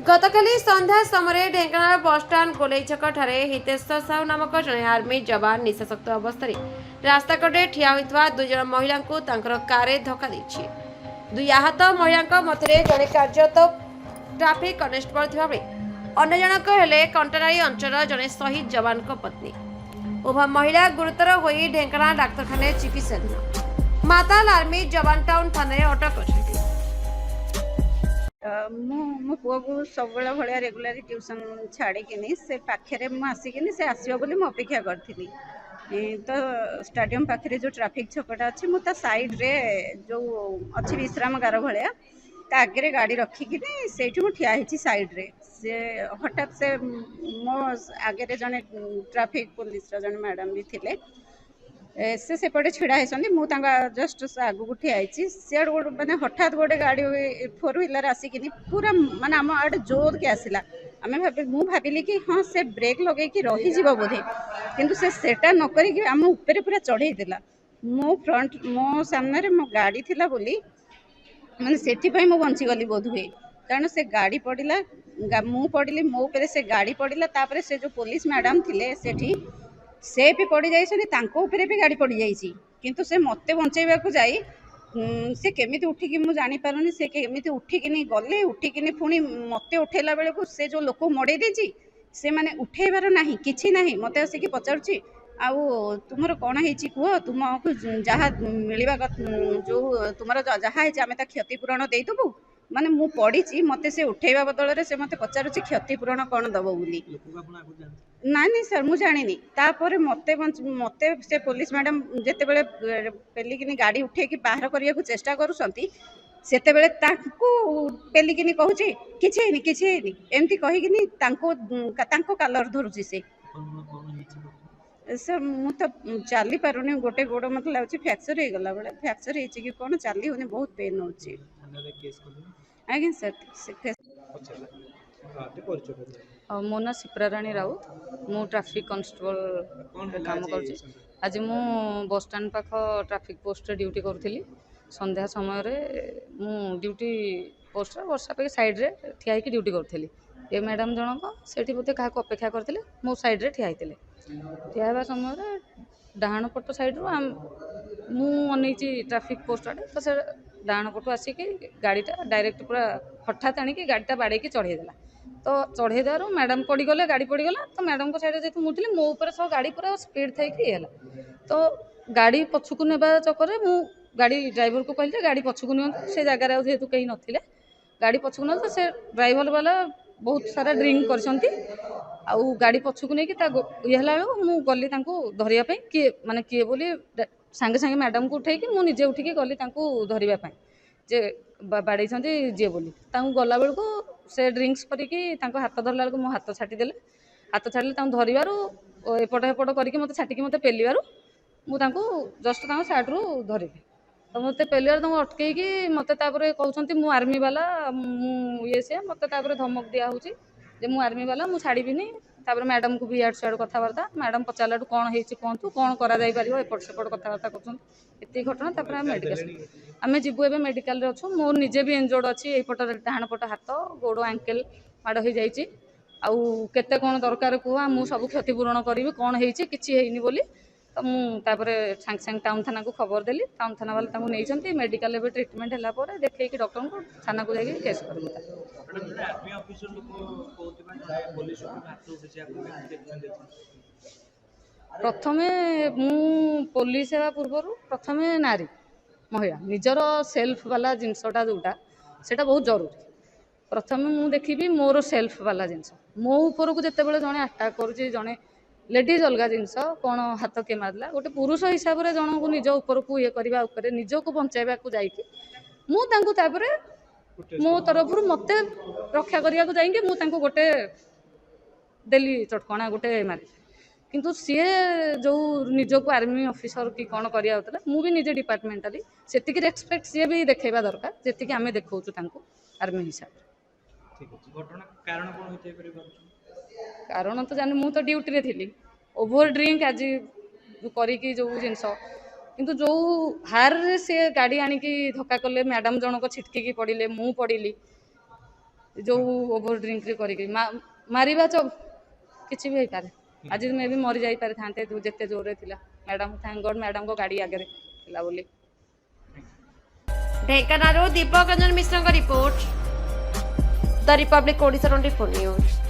गतकाली संध्या समय ढेंकानाल बसस्टाण्ड गोलेई छक ठारे हितेश्वर साहू नामक जड़े आर्मी जवान निशाशक्त अवस्था रास्ताकटे ठिया होइतवा दुई जन महिला कारे धक्का देछि। दुई आहत महिला मध्य जड़े कार्यरत ट्राफिक कनेस्टेबल थिबा बेले अन्य जनक हेले कंटनारी अंचल जड़े शहीद जवान पत्नी। उभय महिला गुरुतर होई ढेंकानाल डाक्तरखाना चिकित्साधीन। माताल आर्मी जवान टाउन थाना अटक अछि। मो पुआ को सब भाया रेगुला ट्यूशन छाड़िकी से पाखे मुसिकी से आसो बोली मुझे अपेक्षा करी। तो स्टाडियम पाखे जो ट्रैफिक छकटा अच्छी मुझे साइड रे जो अच्छी विश्रामगार भाया आगे गाड़ी रखिकी से ठिया साइड रे से हठात से मो आगे जड़े ट्रैफिक पुलिस जड़े मैडम भी थे से सेपटे छिड़ा होती मुझे जस्ट आगू को ठिया सीआड़ गोटे मैंने हठात गोटे गाड़ी फोर व्हीलर आसिकी पूरा माने आम आड़े जोर के आसला आम भाविली कि हाँ से ब्रेक लगे रही बोधे किंतु सेटा नक आम उपरे पूरा चढ़ई देला मो फ्रंट मो सामने मो गाड़ी थिला बोली मैंने से मु बंचीगली बोध हुए कारण से गाड़ी पड़ा मु पड़ी मो उपरे से गाड़ी पड़ा से जो पुलिस मैडम थिले सेठी से भी पड़ जाइए भी गाड़ी पड़ जाइए किंतु से मत बचाइबा जाई से केमी उठिकी मुझे जापारूनी से केमी उठिकी गले उठिकी पुणी मत उठेला बेले को से जो लोक मड़े देती से माने उठेबार ना कि ना मत आसिक पचारुची आउ तुमर कौन है कह तुमको जहाँ मिलवा जो तुम जहाँ आम क्षतिपूरण देदेबू माने मु पड़ी मत से उठेबा बदल से मत पचारुची क्षतिपूरण कौन दब बोली ना नहीं सर मुझे जानी तापर मत मत से पुलिस मैडम जिते बड़े पेलिकी गाड़ी उठे बाहर करने को चेष्टा करुँच से पेलिकी कहूँ कि एमती कहीकि कालर धरुची से सर मु तो चली पारुनी गोटे गोड़ मत लगे फ्रैक्चर हो गला बेले फ्रैक्चर हो कौन चली होनी बहुत पेन हो आज्ञा सर मो ना सिप्राराणी राउत मु ट्रैफिक कांस्टेबल काम कर आज मु बस स्टैंड पाख ट्रैफिक पोस्ट ड्यूटी करूली संध्या समय मु ड्यूटी पोस्ट वर्षा पे साइड रे ठिया होकर ड्यूटी करूली ये मैडम जनक से बोलते क्या अपेक्षा करते मो साइड रे ठिया होते ठिया होगा समय डाहाण पट साइड रू मु अनैची ट्रैफिक पोस्ट आड़े तो से डाहाण पटू आसिक गाड़ीटा डायरेक्ट पूरा हठात आणिकी गाड़ीटा बाड़े चढ़ेदेला तो चढ़ेदार मैडम पड़गले गाड़ी पड़गला तो मैडम को साइड जेहतु मुझे मो ऊपर सब गाड़ी पूरा स्पीड थी तो गाड़ी पछकू नेबा चक्कर मु गाड़ी ड्राइवर को कहली गाड़ी पछकू नि से जगार जेहतु कहीं नथिले गाड़ी पछकू न से ड्राइवर वाला बहुत सारा ड्रिंक करछंती आउ गाड़ी पछकू नहीं ये मु गली धरिया किए माने किए बोली सांगे सांगे मैडम को उठे मु निजे उठिकी गली धरवाई जे बाड़े जी बोली गला बेलू से ड्रिंक्स करिकी हाथ धरला बेलू मो हाथ छाटिदेले हाथ छाड़िले धरबारू एपट एपट करके मत छाटिकी मत पेलिबारू मुझे जस्ट साइड्रु धरली तो मत पेलिबार अटकईकी मत कहते मु आर्मी वाला ये सी मत धमक दिया हो मु आर्मी वाला मु छाड़बी मैडम को भी इड सियाड़ कथबार्ता मैडम पचारा कौन है कहतु कौन कर एपट सेपट कथबार्ता कर घटना मेडिकल आम जीवु ए मेडिकल अच्छु मोर निजे भी इंजोर्ड अच्छी यपट डाण पट हाथ गोड़ आंकेल माड़ हो जाइए आउ केते कौन दरकार कह मु सब क्षतिपूरण करी कौन होनी बोली तो मुझे सांगे सांगे टाउन थाना को खबर देली टाउन थाना वाला नहीं मेडिकल ट्रिटमेंट है देखे डॉक्टर को थाना को जाके केस कर प्रथमे मु पुलिस सेवा पूर्वर प्रथमे नारी महिला निजर सेल्फ वाला जिनसटा जोटा सेटा बहुत जरूरी प्रथमे मु देखी मोर सेल्फ वाला जिनस मो ऊपर को जिते बड़े जड़े अटाक करुच्ची जड़े लेडीज अलग जिनस कौन हाथ किए मारला गोटे पुरुष हिसाब से जन को निज ऊपर को ये करने निज को बचाइबा जाकि मुझे मो तरफ मत रक्षा करने को जाइए मुझे गोटे देली चटकणा गोटे मारी किंतु सी जो निज को आर्मी ऑफिसर कि कौन करा मु भी निजे डिपार्टमेंटाली से रेस्पेक्ट सी भी देखा दरकार जी आम देखा आर्मी हिसाब कारण तो जानी मु तो ड्यूटी थी ओभर ड्रिंक आज करी जो जिनस किंतु जो हार से गाड़ी आणिकी धक्का कले मैडम जनक छिटकी पड़े मु पड़ी ଯେଉଁ ଓଭର ଡ୍ରିଙ୍କରେ କରିକି ମାରିବା କିଛି ବି ହେଇପାରେ। ଆଜି ମେ ବି ମରି ଯାଇପାରିଥାନ୍ତେ ଯେତେ ଜୋରରେ ଥିଲା। ମ୍ୟାଡ଼ାମ୍ ଥ୍ୟାଙ୍କ ଗଡ୍ ମ୍ୟାଡ଼ାମଙ୍କ ଗାଡ଼ି ଆଗରେ ଥିଲା ବୋଲି। ଢେଙ୍କାନାଳରୁ ଦୀପକ ରଞ୍ଜନ ମିଶ୍ରଙ୍କ ରିପୋର୍ଟ, ଦ ରିପବ୍ଲିକ ଓଡ଼ିଶା 24 ନ୍ୟୁଜ୍।